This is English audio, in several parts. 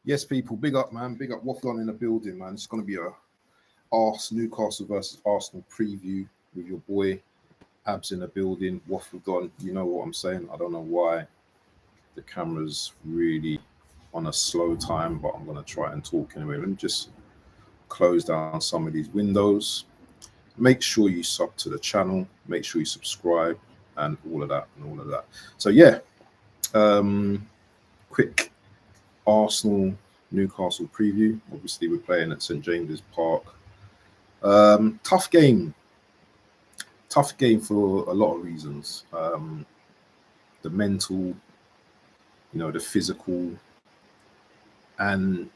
Yes, people, big up, man. Big up Waffle On in the building, man. It's going to be a Newcastle versus Arsenal preview with your boy Abs in the building. Waffle on. You know what I'm saying? I don't know why the camera's really on a slow time, but I'm going to try and talk anyway. Let me just close down some of these windows. Make sure you sub to the channel. Make sure you subscribe and all of that and all of that. So, yeah, quick Arsenal Newcastle preview. Obviously, we're playing at St James's Park. Tough game for a lot of reasons. The mental, the physical, and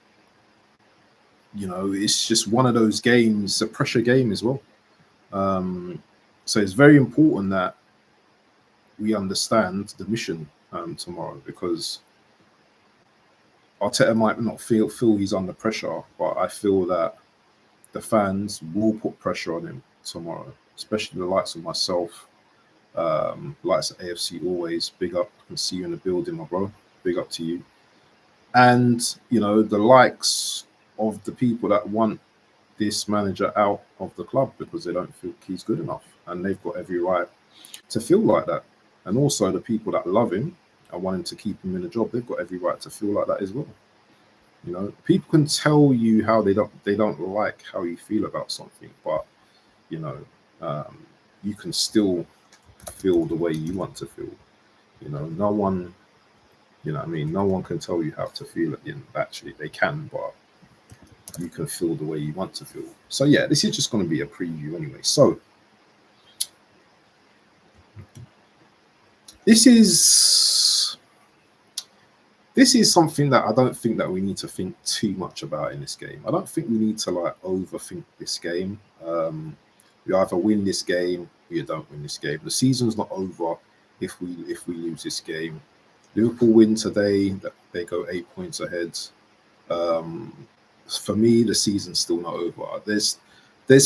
it's just one of those games, a pressure game as well. So it's very important that we understand the mission tomorrow, because Arteta might not feel he's under pressure, but I feel that the fans will put pressure on him tomorrow, especially the likes of myself, likes of AFC always. Big up, and see you in the building, my bro. Big up to you. And, the likes of the people that want this manager out of the club because they don't feel he's good enough. And they've got every right to feel like that. And also the people that love him and wanting to keep him in the job, they've got every right to feel like that as well. People can tell you how they don't like how you feel about something, but you can still feel the way you want to feel. No one, no one can tell you how to feel at the end. Actually, they can, but you can feel the way you want to feel. So yeah, this is just going to be a preview anyway. So this is something that I don't think that we need to think too much about in this game. I don't think we need to overthink this game. You either win this game or you don't win this game. The season's not over if we lose this game. Liverpool win today, they go 8 points ahead. For me, the season's still not over. There's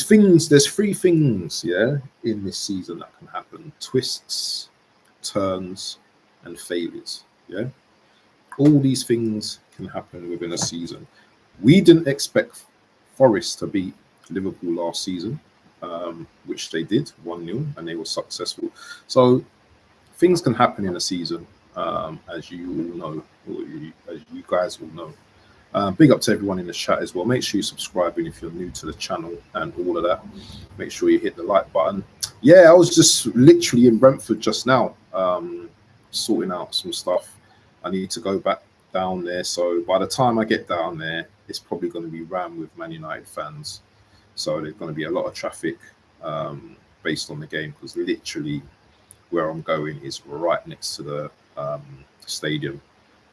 three things, in this season that can happen: twists, turns, and failures. All these things can happen within a season. We didn't expect Forest to beat Liverpool last season, which they did, 1-0, and they were successful. So things can happen in a season, as you all know, as you guys all know. Big up to everyone in the chat as well. Make sure you're subscribing if you're new to the channel and all of that. Make sure you hit the like button. Yeah, I was just literally in Brentford just now, sorting out some stuff. I need to go back down there. So by the time I get down there, it's probably going to be rammed with Man United fans. So there's going to be a lot of traffic based on the game, because literally where I'm going is right next to the stadium.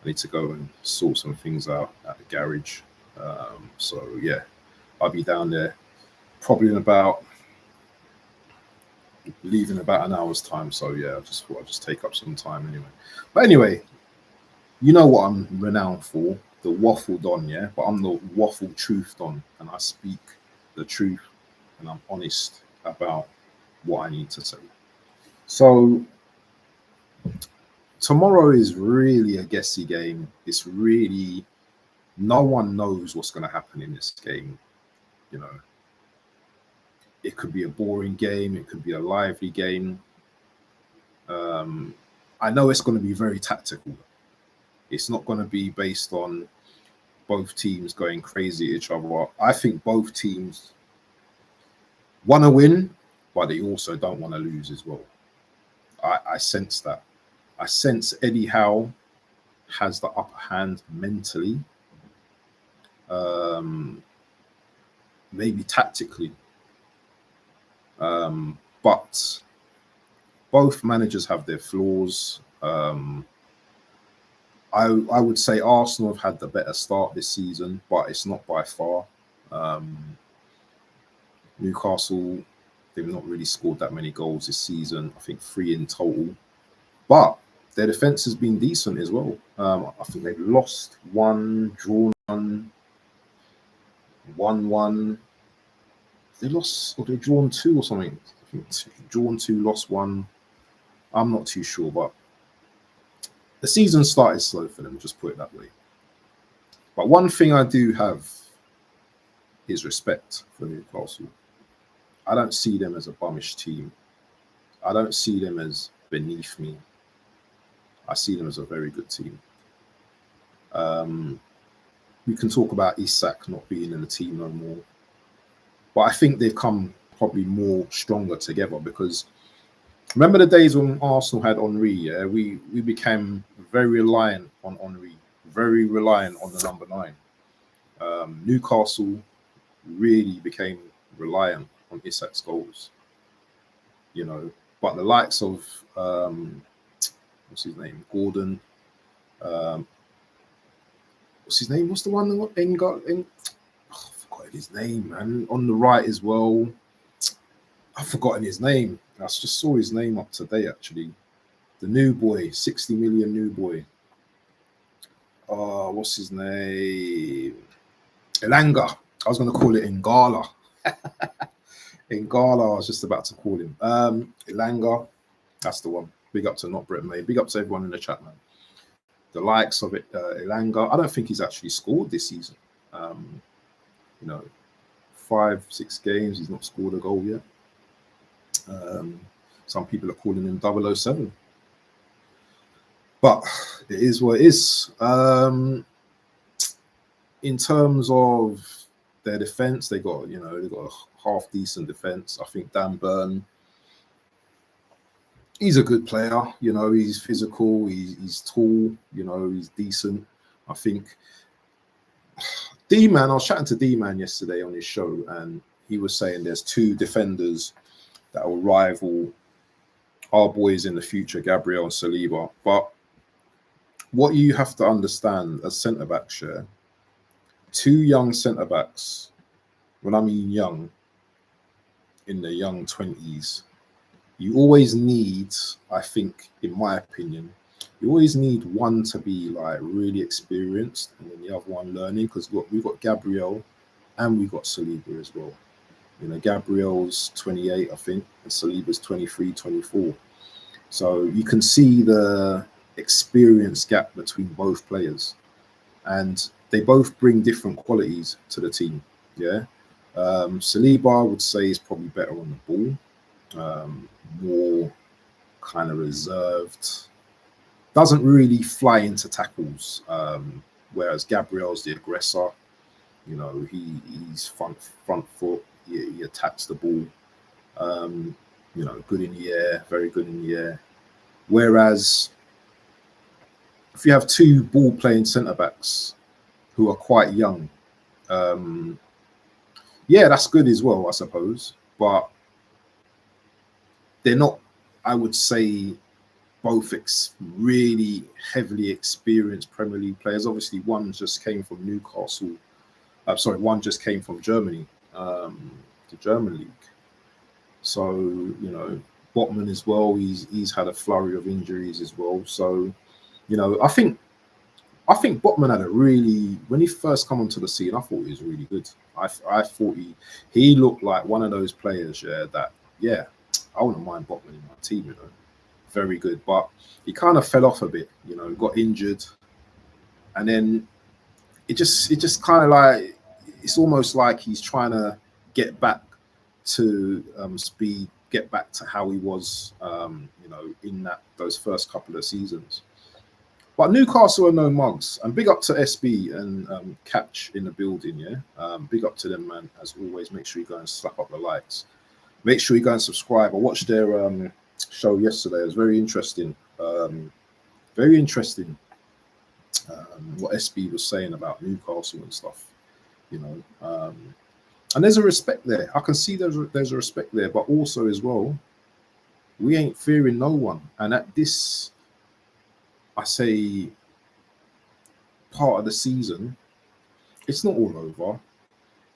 I need to go and sort some things out at the garage. So yeah, I'll be down there probably leaving about an hour's time. So yeah, I just thought I'd just take up some time anyway. But anyway, you know what I'm renowned for, the waffle don, but I'm the waffle truth don, and I speak the truth and I'm honest about what I need to say. So tomorrow is really a guessy game. It's really, no one knows what's going to happen in this game. It could be a boring game. It could be a lively game. I know it's going to be very tactical. It's not going to be based on both teams going crazy at each other. I think both teams want to win, but they also don't want to lose as well. I sense that. I sense Eddie Howe has the upper hand mentally, maybe tactically. But both managers have their flaws. I would say Arsenal have had the better start this season, but it's not by far. Newcastle, they've not really scored that many goals this season. I think 3 in total. But their defense has been decent as well. I think they've lost 1, drawn 1, won 1. They lost, or they've drawn 2 or something. I think drawn 2, lost 1. I'm not too sure, but the season started slow for them, just put it that way. But one thing I do have is respect for Newcastle. I don't see them as a bummish team. I don't see them as beneath me. I see them as a very good team. We can talk about Isak not being in the team no more, but I think they've come probably more stronger together because remember the days when Arsenal had Henry, yeah? We became very reliant on Henry, very reliant on the number 9. Newcastle really became reliant on Isak's goals, you know. But the likes of what's his name, Gordon, what's his name? What's the one that I forgot his name, man. On the right as well. I've forgotten his name. I just saw his name up today, actually. The new boy, 60 million new boy. What's his name? Elanga. I was going to call it Ngala. Ngala, I was just about to call him. Elanga. That's the one. Big up to Not Brett May. Big up to everyone in the chat, man. The likes of it, Elanga. I don't think he's actually scored this season. 5-6 games, he's not scored a goal yet. Some people are calling him 007. But it is what it is. In terms of their defense, they got a half decent defense. I think Dan Burn, he's a good player. He's physical, he's tall, he's decent. I think D-Man, I was chatting to D-Man yesterday on his show, and he was saying there's 2 defenders that will rival our boys in the future, Gabriel and Saliba. But what you have to understand as centre-backs, yeah, 2 young centre-backs, when I mean young, in the young 20s, you always need, I think, in my opinion, you always need one to be like really experienced and then the other one learning, because we've got Gabriel and we've got Saliba as well. Gabriel's 28, I think, and Saliba's 23, 24. So you can see the experience gap between both players, and they both bring different qualities to the team. Yeah, Saliba, I would say, is probably better on the ball, more kind of reserved, doesn't really fly into tackles, whereas Gabriel's the aggressor. He's front foot. He attacks the ball. Good in the air, very good in the air. Whereas if you have 2 ball-playing centre-backs who are quite young, that's good as well, I suppose. But they're not, I would say, both really heavily experienced Premier League players. Obviously, one just came from Newcastle. One just came from Germany, the German league. So, Botman as well, he's had a flurry of injuries as well. So, I think Botman had when he first come onto the scene, I thought he was really good. I thought he looked like one of those players, I wouldn't mind Botman in my team, very good. But he kind of fell off a bit, got injured. And then it just kind of like, it's almost like he's trying to get back to speed, get back to how he was, in those first couple of seasons. But Newcastle are no mugs, and big up to SB and Catch in the building. Yeah, big up to them, man. As always, make sure you go and slap up the likes. Make sure you go and subscribe. I watched their show yesterday. It was very interesting. Very interesting. What SB was saying about Newcastle and stuff. And there's a respect there. I can see there's a respect there, but also as well, we ain't fearing no one. And at this, I say, part of the season, it's not all over.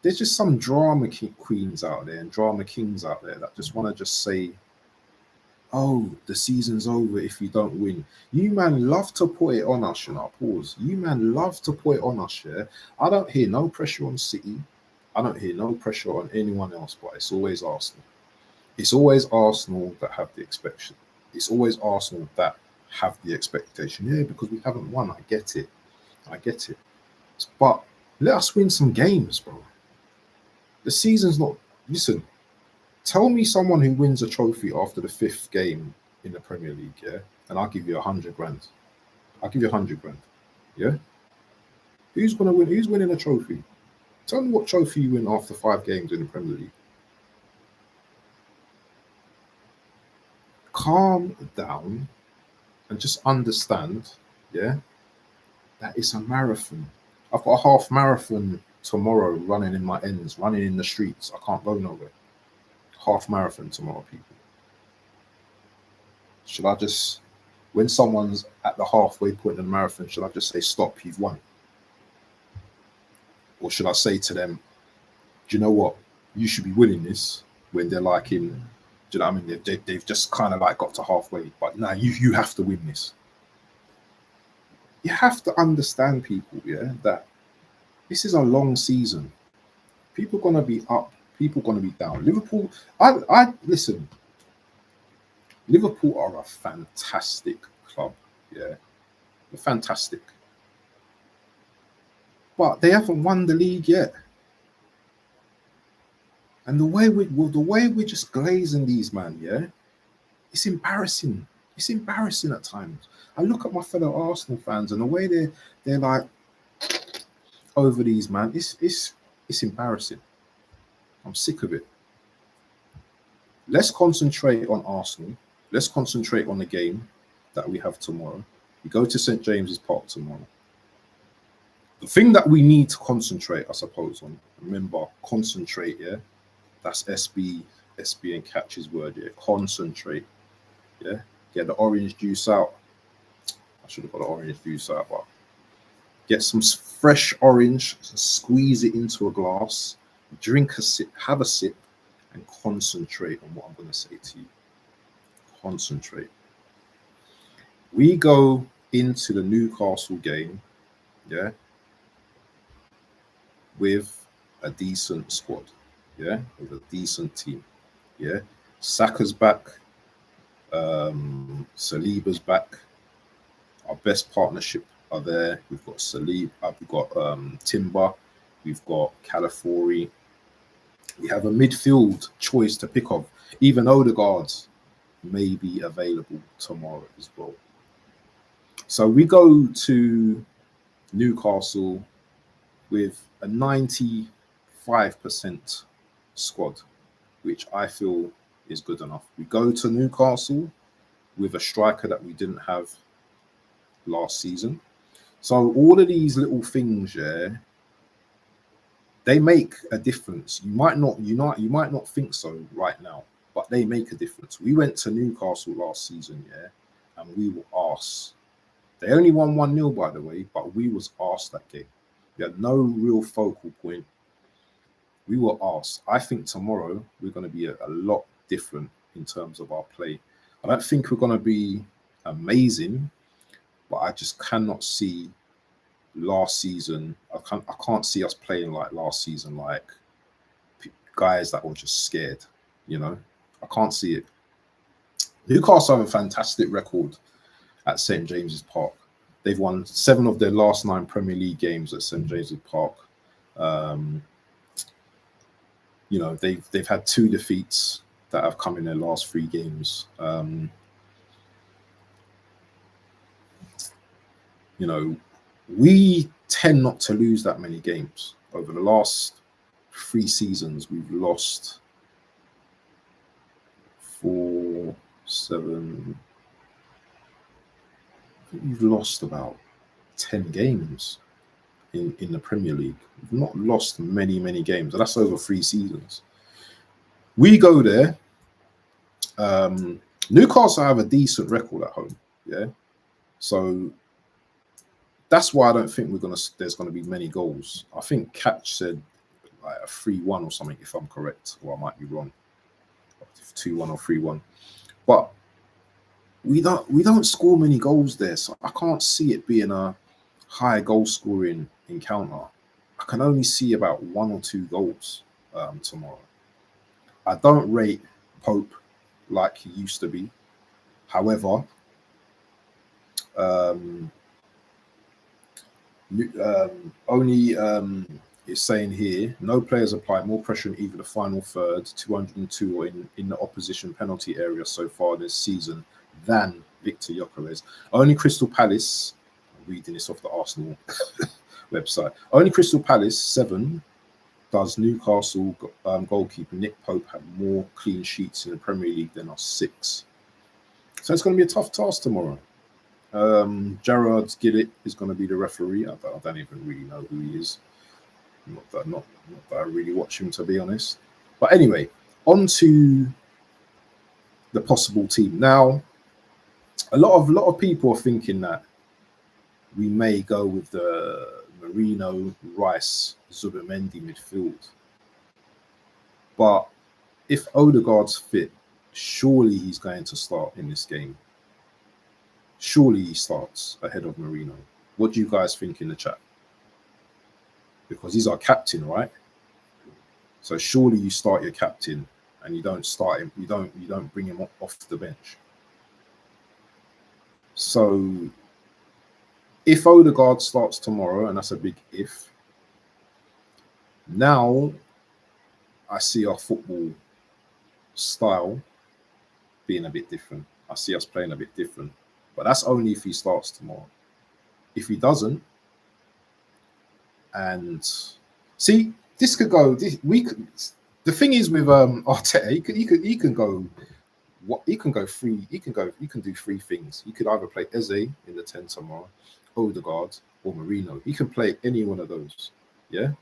There's just some drama queens out there and drama kings out there that just want to just say, oh, the season's over if you don't win. You man love to put it on us, pause. You man love to put it on us, yeah? I don't hear no pressure on City. I don't hear no pressure on anyone else, but it's always Arsenal. It's always Arsenal that have the expectation. It's always Arsenal that have the expectation. Yeah, because we haven't won. I get it. But let us win some games, bro. The season's not. Listen, tell me someone who wins a trophy after the 5th game in the Premier League, yeah, and I'll give you 100 grand. I'll give you 100 grand. Yeah, who's gonna win? Who's winning a trophy? Tell me what trophy you win after 5 games in the Premier League. Calm down and just understand, yeah, that it's a marathon. I've got a half marathon tomorrow running in my ends, running in the streets. I can't go nowhere. Half marathon tomorrow, people. Should I just, when someone's at the halfway point in the marathon, should I just say, stop, you've won? Or should I say to them, do you know what? You should be winning this, when they're like in, do you know what I mean? They've just kind of like got to halfway, but now you have to win this. You have to understand, people, yeah, that this is a long season. People gonna be up, people gonna be down. Liverpool, I listen. Liverpool are a fantastic club, yeah, they're fantastic, but they haven't won the league yet. And the way we're just glazing these, man, yeah, it's embarrassing. It's embarrassing at times. I look at my fellow Arsenal fans and the way they're like over these, man. It's embarrassing. I'm sick of it. Let's concentrate on Arsenal. Let's concentrate on the game that we have tomorrow. We go to St. James's Park tomorrow. The thing that we need to concentrate, I suppose, on, remember, concentrate, yeah? That's SB and Catch's word, yeah? Concentrate, yeah? Get the orange juice out. I should have got the orange juice out, but get some fresh orange, squeeze it into a glass, drink a sip, have a sip, and concentrate on what I'm going to say to you. Concentrate. We go into the Newcastle game, yeah, with a decent squad, yeah, with a decent team, yeah. Saka's back, Saliba's back. Our best partnership are there. We've got Salib, we've got Timber, we've got Calafiori. We have a midfield choice to pick of. Even Odegaard may be available tomorrow as well. So we go to Newcastle with a 95% squad, which I feel is good enough. We go to Newcastle with a striker that we didn't have last season. So all of these little things, yeah, they make a difference. You might not think so right now, but they make a difference. We went to Newcastle last season, yeah, and we were arse. They only won 1-0, by the way, but we was arse that game. We had no real focal point. We were arse. I think tomorrow we're going to be a lot different in terms of our play. I don't think we're going to be amazing, but I just cannot see last season. I can't see us playing like last season, like guys that were just scared. You know, I can't see it. Newcastle have a fantastic record at St. James's Park. They've won 7 of their last 9 Premier League games at St. James's Park. You know, they've had 2 defeats that have come in their last 3 games. You know, we tend not to lose that many games. Over the last 3 seasons, we've lost 4, 7. I think we've lost about 10 games in the Premier League. We've not lost many games. And that's over 3 seasons. We go there. Newcastle have a decent record at home. Yeah. So that's why I don't think there's gonna be many goals. I think Catch said like a 3-1 or something, if I'm correct, or I might be wrong. 2-1 or 3-1. But we don't score many goals there, so I can't see it being a high goal scoring encounter. I can only see about 1 or 2 goals tomorrow. I don't rate Pope like he used to be. However, Only it's saying here, no players applied more pressure in either the final third, 202, or in the opposition penalty area so far this season than Victor Gyökeres. Only Crystal Palace, I'm reading this off the Arsenal website, only Crystal Palace 7 does Newcastle goalkeeper Nick Pope have more clean sheets in the Premier League than us 6. So it's going to be a tough task tomorrow. Gerard Gillett is going to be the referee. I don't even really know who he is. Not that I really watch him, to be honest. But anyway, on to the possible team. Now, a lot of people are thinking that we may go with the Marino, Rice, Zubimendi midfield. But if Odegaard's fit, surely he's going to start in this game. Surely he starts ahead of Marino. What do you guys think in the chat? Because he's our captain, right? So surely you start your captain and you don't start him, you don't bring him off the bench. So if Odegaard starts tomorrow, and that's a big if, now I see our football style being a bit different. I see us playing a bit different. But that's only if he starts tomorrow. If he doesn't, and see, this could go. The thing is with Arteta, he can go. What he can go free. He can do 3 things. He could either play Eze in the 10 tomorrow, Odegaard, or Marino. He can play any one of those. Yeah.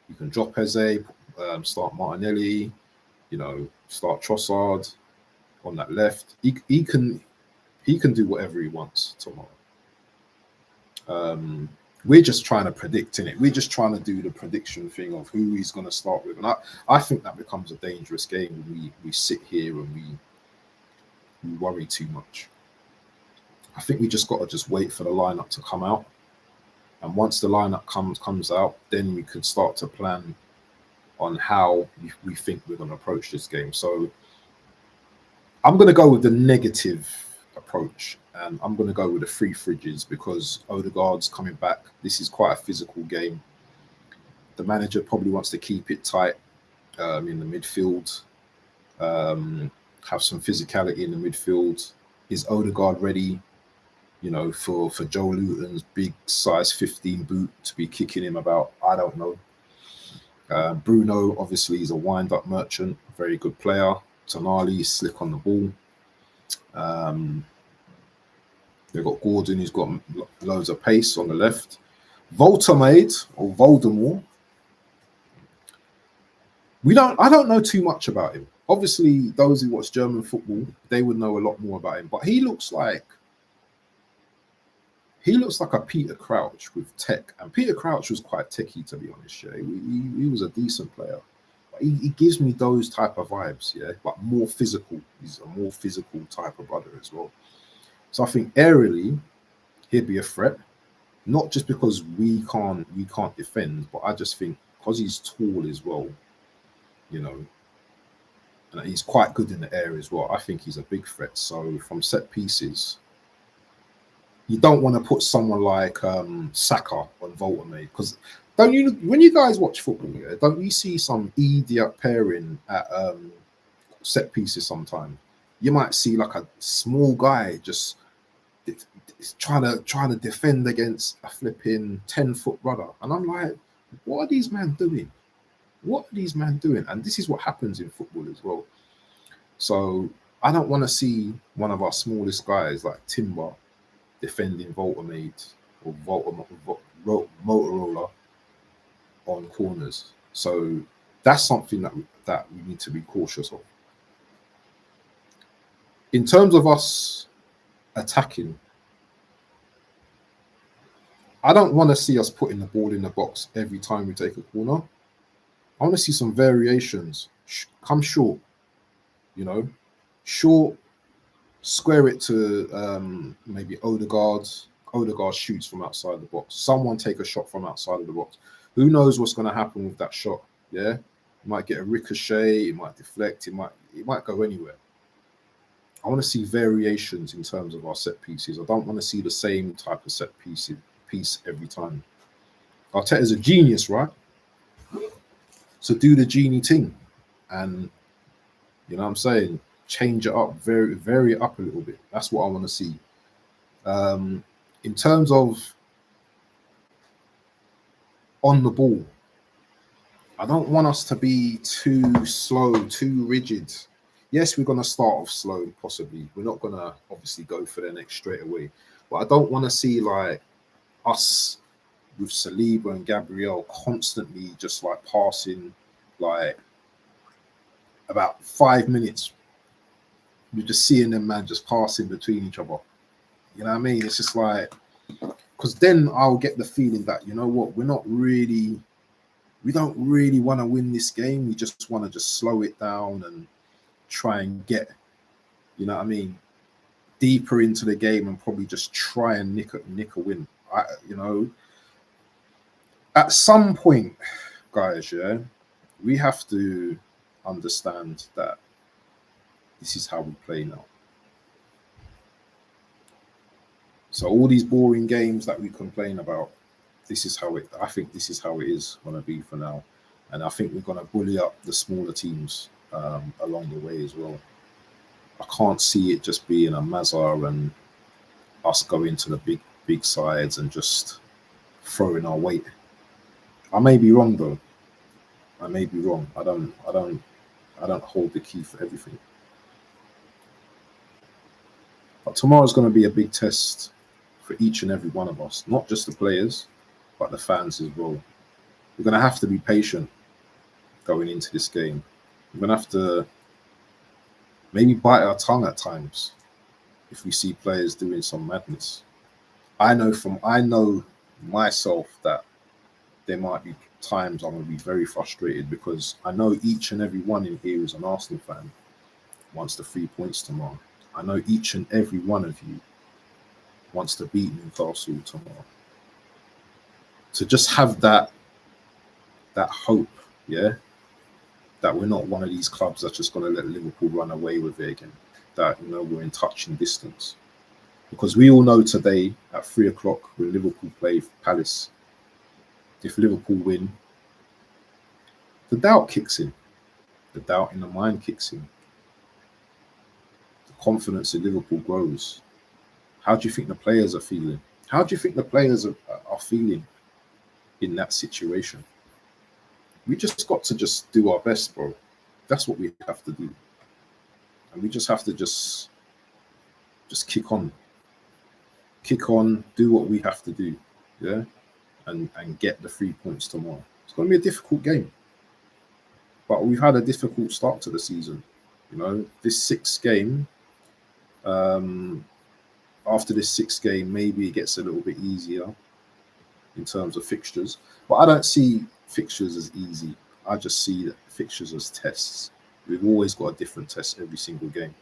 You can drop Eze, start Martinelli. Start Trossard on that left. He can do whatever he wants tomorrow. We're just trying to predict in it. We're just trying to do the prediction thing of who he's going to start with. And I think that becomes a dangerous game when we sit here and we worry too much. I think we just got to just wait for the lineup to come out. And once the lineup comes out, then we could start to plan on how we think we're going to approach this game. So I'm going to go with the negative approach, and I'm going to go with the 3 fridges because Odegaard's coming back. This is quite a physical game. The manager probably wants to keep it tight in the midfield, have some physicality in the midfield. Is Odegaard ready, for Joe Luton's big size 15 boot to be kicking him about? I don't know. Bruno, obviously, is a wind-up merchant, very good player. Tonali is slick on the ball. They've got Gordon, who's got loads of pace on the left. Voldemort. I don't know too much about him. Obviously, those who watch German football, they would know a lot more about him. But he looks like a Peter Crouch with tech. And Peter Crouch was quite techy, to be honest. Yeah, he was a decent player. He gives me those type of vibes, yeah, but more physical. He's a more physical type of brother as well. So I think aerially, he'd be a threat, not just because we can't defend, but I just think because he's tall as well, and he's quite good in the air as well. I think he's a big threat. So from set pieces, you don't want to put someone like Saka on Voltemaid because. Don't you, when you guys watch football, yeah, don't you see some idiot pairing at set pieces sometimes? You might see like a small guy just trying to defend against a flipping 10-foot brother. And I'm like, what are these men doing? And this is what happens in football as well. So I don't want to see one of our smallest guys like Timber defending Voltemaid or Motorola on corners. So that's something that we need to be cautious of. In terms of us attacking, I don't want to see us putting the ball in the box every time we take a corner. I want to see some variations. Come short, short, square it to maybe Odegaard. Odegaard shoots from outside the box. Someone take a shot from outside of the box. Who knows what's going to happen with that shot? Yeah, it might get a ricochet. It might deflect. It might go anywhere. I want to see variations in terms of our set pieces. I don't want to see the same type of set pieces piece every time. Arteta's a genius, right? So do the genie thing, and you know what I'm saying, change it up, vary it up a little bit. That's what I want to see. In terms of on the ball, I don't want us to be too slow, too rigid. Yes, we're going to start off slow, possibly. We're not going to obviously go for the next straight away. But I don't want to see like us with Saliba and Gabriel constantly just like passing like about 5 minutes. You're just seeing them, man, just passing between each other. You know what I mean? It's just like, because then I'll get the feeling that, you know what, we don't really want to win this game. We just want to just slow it down and try and get, you know what I mean, deeper into the game and probably just try and nick a win. You know, at some point, guys, yeah, we have to understand that this is how we play now. So all these boring games that we complain about, I think this is how it is going to be for now. And I think we're going to bully up the smaller teams along the way as well. I can't see it just being a Mazar and us going to the big sides and just throwing our weight. I may be wrong though. I may be wrong. I don't hold the key for everything. But tomorrow's going to be a big test for each and every one of us, not just the players, but the fans as well. We're going to have to be patient going into this game. We're going to have to maybe bite our tongue at times if we see players doing some madness. I know myself that there might be times I'm going to be very frustrated because I know each and every one in here is an Arsenal fan, wants the 3 points tomorrow. I know each and every one of you wants to beat Newcastle tomorrow. To just have that hope, yeah, that we're not one of these clubs that's just going to let Liverpool run away with it again. That, you know, we're in touching distance. Because we all know today at 3 o'clock when Liverpool play Palace, if Liverpool win, the doubt kicks in. The doubt in the mind kicks in. The confidence in Liverpool grows. How do you think the players are feeling? How do you think the players are feeling in that situation? We just got to just do our best, bro. That's what we have to do. And we just have to just kick on. Kick on, do what we have to do, yeah? And get the 3 points tomorrow. It's going to be a difficult game. But we've had a difficult start to the season. You know, this sixth game, after this sixth game, maybe it gets a little bit easier in terms of fixtures. But I don't see fixtures as easy. I just see that fixtures as tests. We've always got a different test every single game.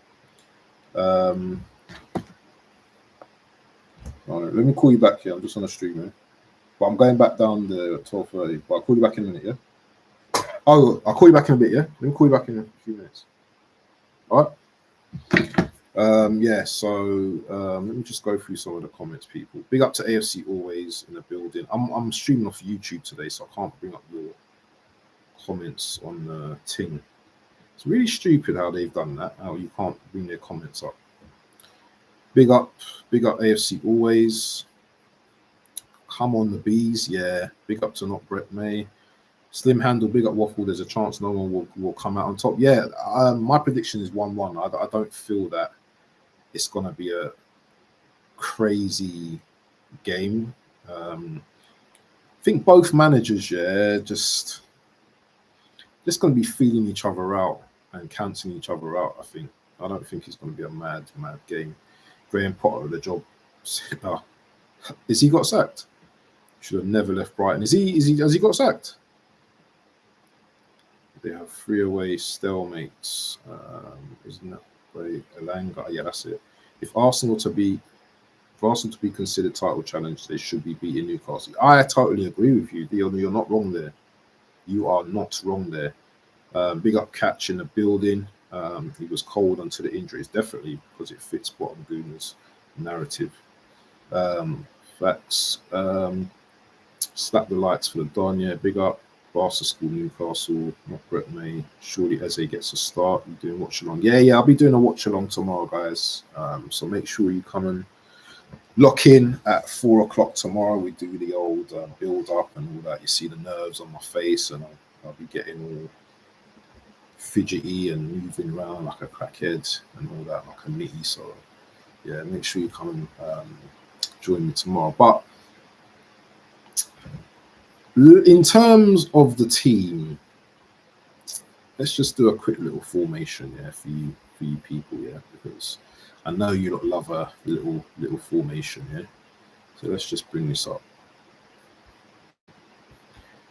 Right, let me call you back here. I'm just on a stream here. But I'm going back down the 12:30. But I'll call you back in a minute, yeah? Oh, I'll call you back in a bit, yeah? Let me call you back in a few minutes. All right? Yeah, so let me just go through some of the comments, people. Big up to AFC Always in the building. I'm streaming off YouTube today, so I can't bring up your comments on the thing. It's really stupid how they've done that, how you can't bring their comments up. Big up AFC Always. Come on the bees, yeah. Big up to Not Brett May. Slim Handle, big up Waffle. There's a chance no one will come out on top. Yeah, my prediction is 1-1. I don't feel that it's going to be a crazy game. I think both managers, yeah, just going to be feeling each other out and cancelling each other out, I think. I don't think it's going to be a mad game. Graham Potter, the job. Is he got sacked? Should have never left Brighton. Has he got sacked? They have 3 away stalemates. Isn't that right? Elanga? Yeah, that's it. If Arsenal to be considered title challenge, they should be beating Newcastle. I totally agree with you, Dion. You're not wrong there. You are not wrong there. Big up Catch in the building. He was cold until the injuries, definitely, because it fits Bottom Gooner's narrative. Facts. Slap the lights for the Don. Yeah, big up. Barca School, Newcastle. Not Brett May. Surely Eze gets a start. You doing watch along? Yeah. I'll be doing a watch along tomorrow, guys. So make sure you come and lock in at 4 o'clock tomorrow. We do the old build up and all that. You see the nerves on my face, and I'll be getting all fidgety and moving around like a crackhead and all that, like a nitty. So yeah, make sure you come and join me tomorrow. But in terms of the team, let's just do a quick little formation, yeah, for you people, yeah, because I know you lot love a little formation, yeah. So let's just bring this up.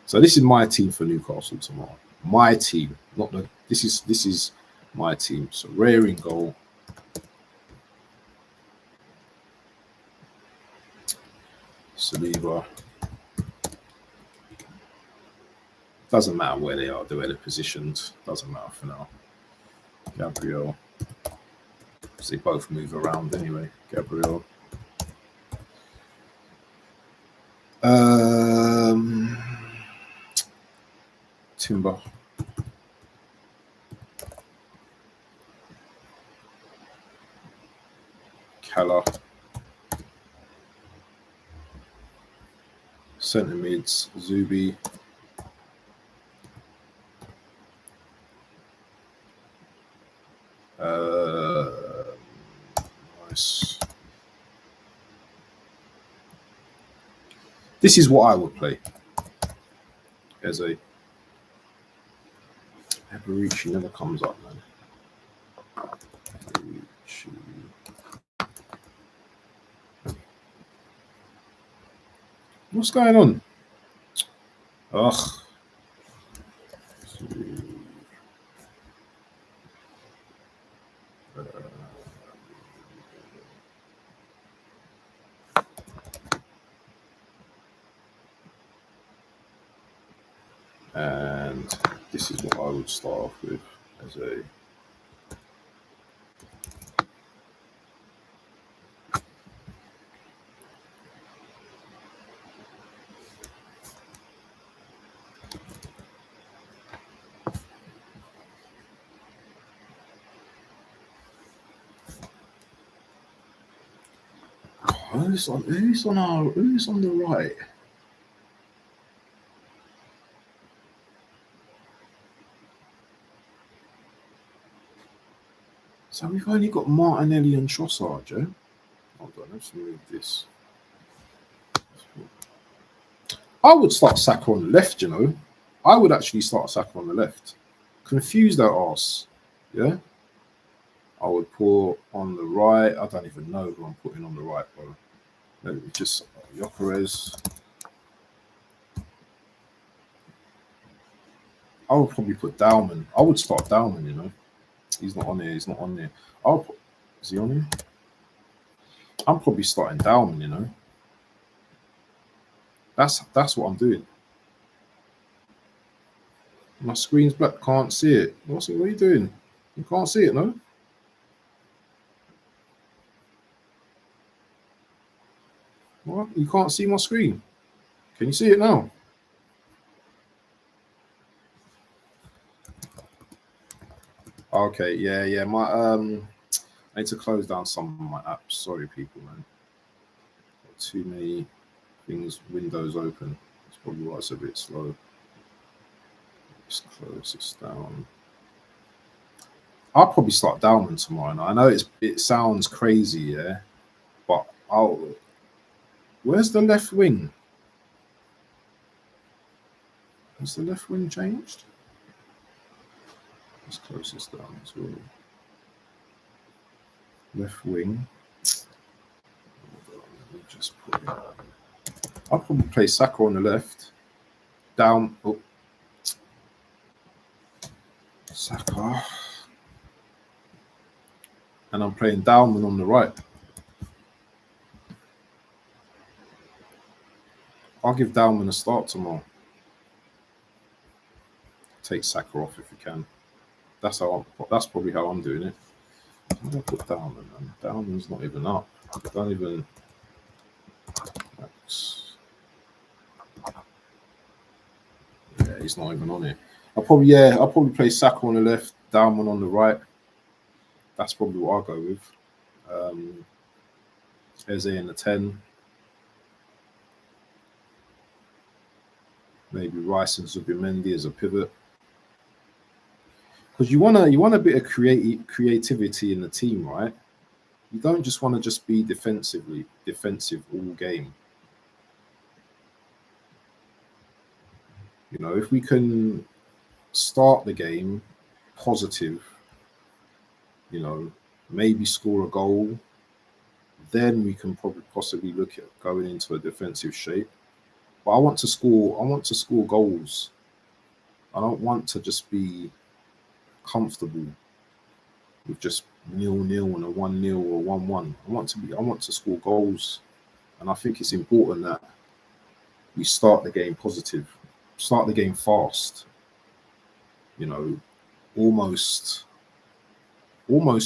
So this is my team for Newcastle tomorrow. My team, not the. This is my team. So Rare in goal. Saliba. Doesn't matter where they are, the way they're positioned. Doesn't matter for now. Gabriel. Because they both move around anyway. Gabriel. Timber. Kala. Centre mids. Zubi. Nice. This is what I would play as a Eberici never comes up, man. Eberici. What's going on? Ugh. And this is what I would start off with as a who's on the right? So we've only got Martinelli and Trossard, yeah? Hold on, let's move this. I would start Saka on the left, you know. I would actually start Saka on the left. Confuse that arse, yeah? I would put on the right. I don't even know who I'm putting on the right, bro. Let me just Gyökeres. I would probably put Dalman. I would start Dalman, you know. He's not on there. He's not on there. Is he on here? I'm probably starting Dalman, you know. That's what I'm doing. My screen's black. Can't see it. What are you doing? You can't see it, no? What? You can't see my screen? Can you see it now? Okay, yeah. My I need to close down some of my apps. Sorry, people, man. Got too many things, windows open. That's probably why it's a bit slow. Just close this down. I'll probably start Dalman tomorrow. Now, I know it sounds crazy, yeah, but where's the left wing? Has the left wing changed? Let's close this down as well. Left wing. Let me just put it. I'll probably play Saka on the left. Down. Oh. Saka. And I'm playing Dalman on the right. I'll give Dalman a start tomorrow. Take Saka off if you can. That's probably how I'm doing it. I'm gonna put Dalman, man. Dalman's not even up. Don't even. he's not even on it. I'll probably play Saka on the left, Diamond on the right. That's probably what I'll go with. Eze in the 10. Maybe Rice and Zubimendi as a pivot. Because you want a bit of creativity in the team, right? You don't just want to just be defensive all game. You know, if we can start the game positive, you know, maybe score a goal, then we can possibly look at going into a defensive shape. But I want to score goals. I don't want to just be comfortable with just 0-0 and a 1-0 or 1-1. I want to score goals. And I think it's important that we start the game positive, start the game fast. You know, almost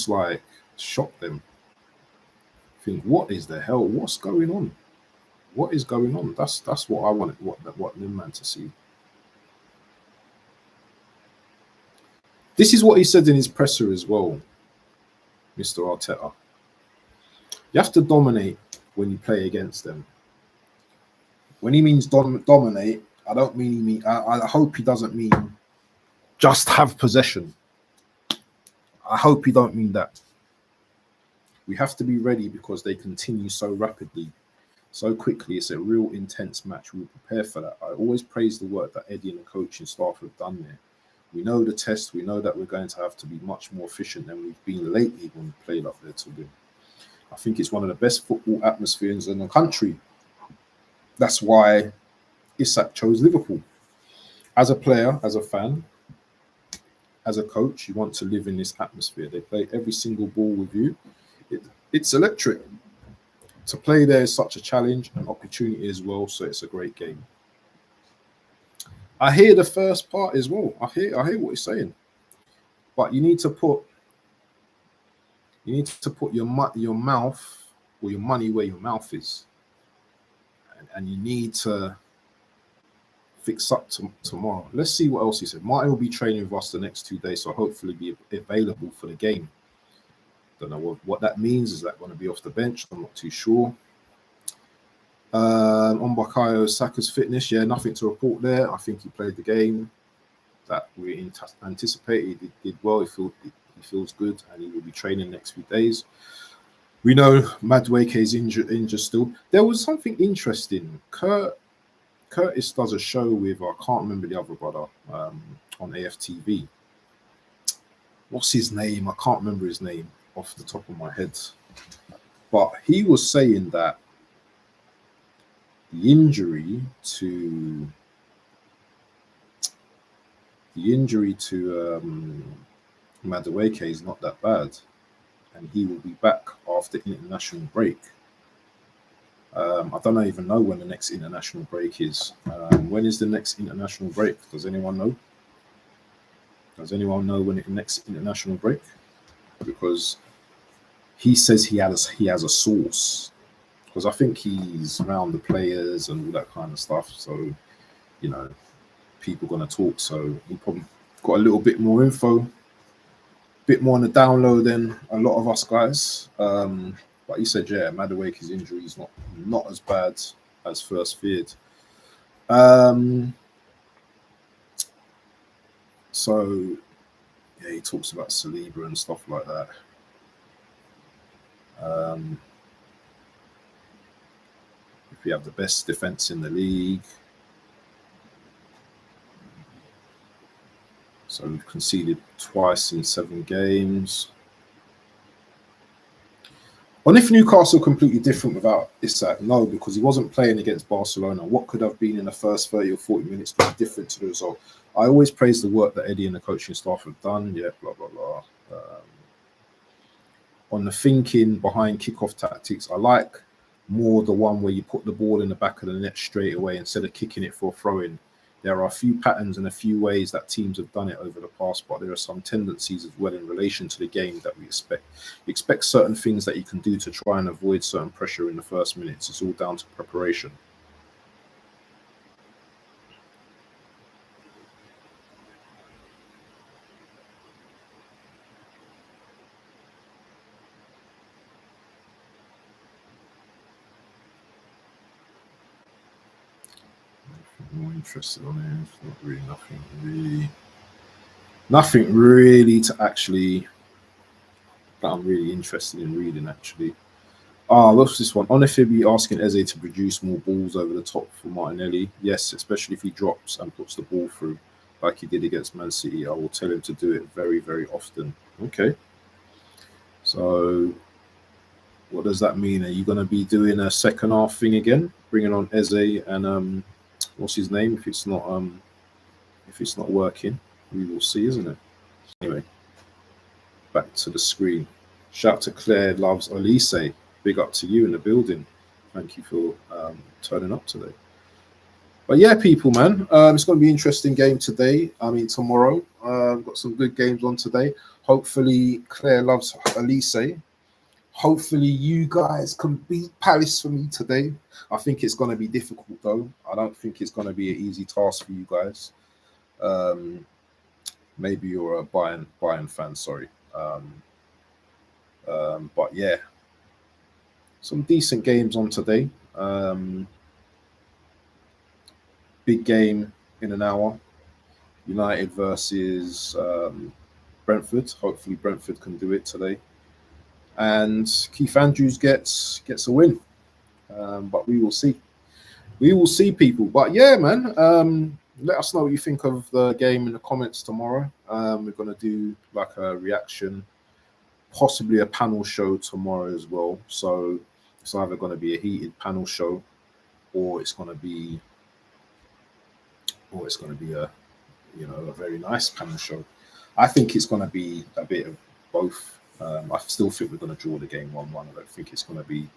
like shock them. Think, what is the hell? What's going on? What is going on? That's what I wanted. What them man to see. This is what he said in his presser as well, Mr. Arteta. You have to dominate when you play against them. When he means dominate, I don't mean I hope he doesn't mean just have possession. I hope he don't mean that. We have to be ready because they continue so rapidly, so quickly. It's a real intense match. We'll prepare for that. I always praise the work that Eddie and the coaching staff have done there. We know the test. We know that we're going to have to be much more efficient than we've been lately when we played up there to win. I think it's one of the best football atmospheres in the country. That's why Isak chose Liverpool. As a player, as a fan, as a coach, you want to live in this atmosphere. They play every single ball with you. It's electric. To play there is such a challenge and opportunity as well, so it's a great game. I hear the first part as well. I hear what he's saying, but you need to put your mouth or your money where your mouth is, and you need to fix up tomorrow. Let's see what else he said. Martin will be training with us the next 2 days, so hopefully be available for the game. Don't know what that means. Is that going to be off the bench? I'm not too sure. On Bukayo Saka's fitness, nothing to report there. I think he played the game that we anticipated. He did well. He feels good, and he will be training next few days. We know Madueke is injured still. There was something interesting. Curtis does a show with, I can't remember the other brother, on AFTV. What's his name? I can't remember his name off the top of my head. But he was saying that the injury to Madueke is not that bad, and he will be back after international break. I don't even know when the next international break is. When is the next international break? Does anyone know? Does anyone know when the next international break? Because he says he has a source. Because I think he's around the players and all that kind of stuff. So, you know, people going to talk. So he probably got a little bit more info, a bit more on the down low than a lot of us guys. But he said, Madueke's injury is not as bad as first feared. So, he talks about Saliba and stuff like that. If we have the best defense in the league. So we've conceded twice in 7 games. And if Newcastle completely different without Isak? No, because he wasn't playing against Barcelona. What could have been in the first 30 or 40 minutes could be different to the result. I always praise the work that Eddie and the coaching staff have done. Blah, blah, blah. On the thinking behind kickoff tactics, I like more the one where you put the ball in the back of the net straight away instead of kicking it for a throw-in. There are a few patterns and a few ways that teams have done it over the past, but there are some tendencies as well in relation to the game that we expect. You expect certain things that you can do to try and avoid certain pressure in the first minutes. It's all down to preparation. more interested on here? It's not really nothing really to actually that I'm really interested in reading actually. What's this one? Onifibby asking Eze to produce more balls over the top for Martinelli. Yes, especially if he drops and puts the ball through like he did against Man City. I will tell him to do it very, very often. Okay. So what does that mean? Are you going to be doing a second half thing again, bringing on Eze and what's his name? If it's not working, we will see, isn't it? Anyway, back to the screen. Shout to Claire loves Elise. Big up to you in the building. Thank you for turning up today. But yeah, people, man, it's going to be an interesting game today. I mean, tomorrow. Got some good games on today. Hopefully, Claire loves Elise. Hopefully, you guys can beat Palace for me today. I think it's going to be difficult, though. I don't think it's going to be an easy task for you guys. Maybe you're a Bayern fan, sorry. But yeah, some decent games on today. Big game in an hour. United versus Brentford. Hopefully Brentford can do it today. And Keith Andrews gets a win. But we will see. We will see, people. But yeah, man, let us know what you think of the game in the comments tomorrow. We're going to do like a reaction, possibly a panel show tomorrow as well. So it's either going to be a heated panel show or it's going to be a very nice panel show. I think it's going to be a bit of both. I still think we're going to draw the game 1-1. I don't think it's going to be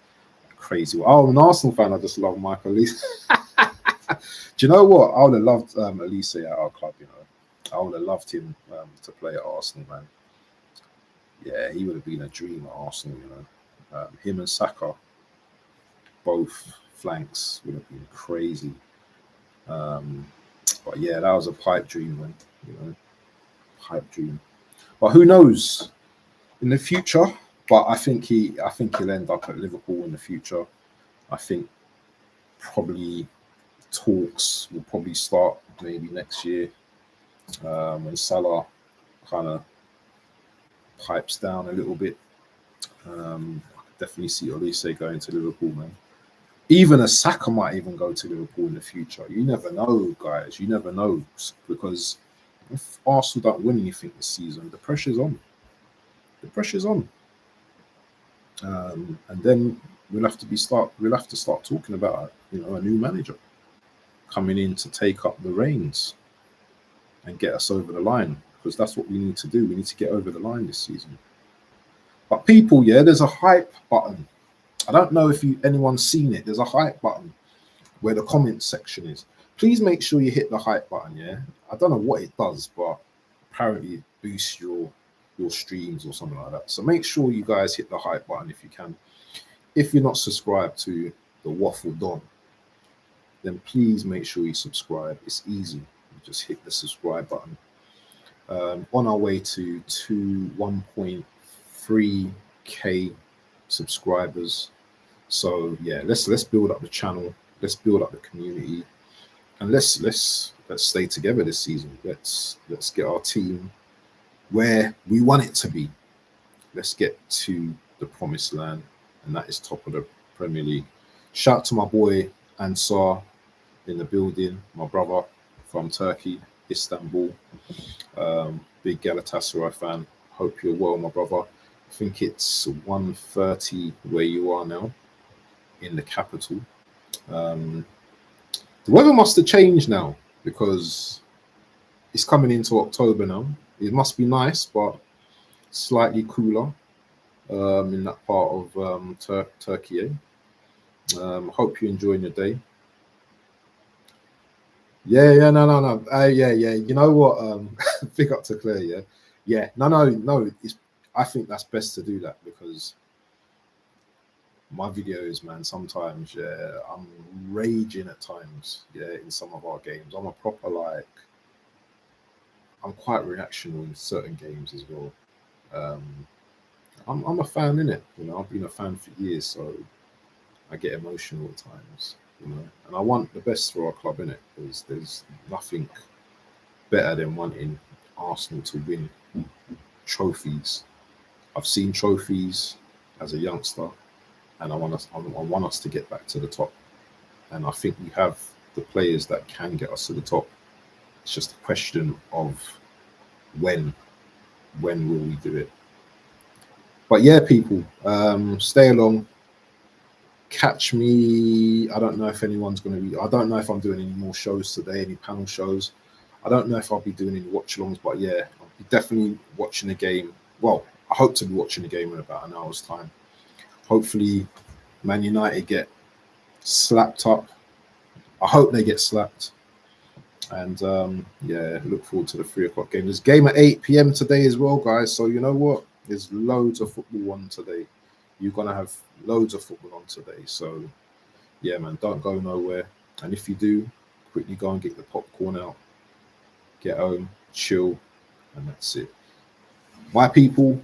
crazy. Oh, I'm an Arsenal fan. I just love Michael Elise. Do you know what? I would have loved Elise at our club. I would have loved him to play at Arsenal, man. Yeah, he would have been a dream at Arsenal. Him and Saka, both flanks, would have been crazy. But yeah, that was a pipe dream, man. Pipe dream. But who knows in the future? But I think he'll end up at Liverpool in the future. I think probably talks will probably start maybe next year when Salah kind of pipes down a little bit. I definitely see Olise going to Liverpool, man. Even a Saka might even go to Liverpool in the future. You never know, guys. You never know, because if Arsenal don't win anything this season, the pressure's on. The pressure's on, and then we'll have to start talking about a new manager coming in to take up the reins and get us over the line, because that's what we need to do. We need to get over the line this season. But people, yeah, there's a hype button. I don't know if anyone's seen it. There's a hype button where the comments section is. Please make sure you hit the hype button, yeah? I don't know what it does, but apparently it boosts your streams or something like that. So make sure you guys hit the hype button if you can. If you're not subscribed to the Waffle Don, then please make sure you subscribe. It's easy. You just hit the subscribe button. On our way to 1.3k subscribers. So yeah, let's build up the channel. Let's build up the community, and let's stay together this season. Let's get our team where we want it to be. Let's get to the promised land, and that is top of the Premier League. Shout to my boy Ansar in the building, my brother from Turkey, Istanbul. Big Galatasaray fan. Hope you're well, my brother. I think it's 1:30 where you are now in the capital. The weather must have changed now because it's coming into October now. It must be nice, but slightly cooler in that part of Turkey. Hope you're enjoying your day. Yeah, no. Yeah. You know what? Big up to Claire. Yeah. No. I think that's best to do that, because my videos, man, sometimes, I'm raging at times, in some of our games. I'm quite reactional in certain games as well. I'm a fan, innit? I've been a fan for years, so I get emotional at times. you know. And I want the best for our club, in it. There's nothing better than wanting Arsenal to win trophies. I've seen trophies as a youngster, and I want us to get back to the top. And I think we have the players that can get us to the top. It's just a question of when. When will we do it? But yeah, people, stay along. Catch me. I don't know if anyone's going to be. I don't know if I'm doing any more shows today, any panel shows. I don't know if I'll be doing any watch-alongs, but yeah, I'll be definitely watching the game. Well, I hope to be watching the game in about an hour's time. Hopefully, Man United get slapped up. I hope they get slapped. And yeah, look forward to the 3 o'clock game. There's a game at 8 p.m. today as well, guys. So you know what? There's loads of football on today. You're gonna have loads of football on today. So yeah, man, don't go nowhere. And if you do, quickly go and get the popcorn out, get home, chill, and that's it. My people,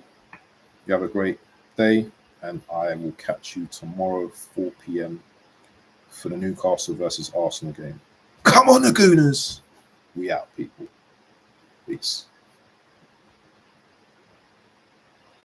you have a great day, and I will catch you tomorrow, 4 p.m. for the Newcastle versus Arsenal game. Come on, the Gooners! We out, people. Peace.